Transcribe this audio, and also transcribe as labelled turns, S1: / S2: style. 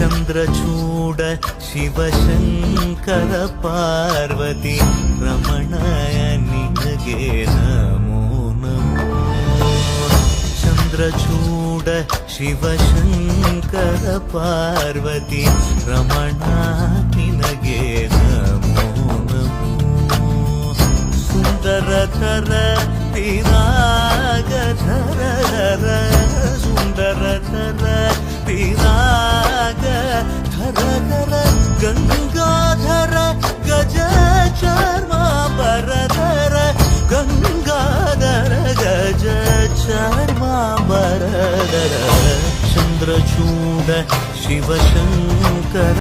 S1: ಚಂದ್ರಚೂಡ ಶಿವಶಂಕರ ಪಾರ್ವತಿ ರಮಣಯ ನಿನಗೆ ನಮೋ ನಮೋ. ಚಂದ್ರಚೂಡ ಶಿವಶಂಕರ ಪಾರ್ವತಿ ರಮಣ ನಿನಗೆ ನಮೋ ನಮೋ. ಸುಂದರತರ ಪಿರಾಗಧರ ಸುಂದರತರ ಪಿರಾಗ ಧರ ಗಂಗಾಧರ ಗಜ ಚರ್ಮಾಂಬರಧರ ಗಂಗಾಧರ ಗಜ ಚರ್ಮಾಂಬರಧರ. ಚಂದ್ರಚೂಡ ಶಿವಶಂಕರ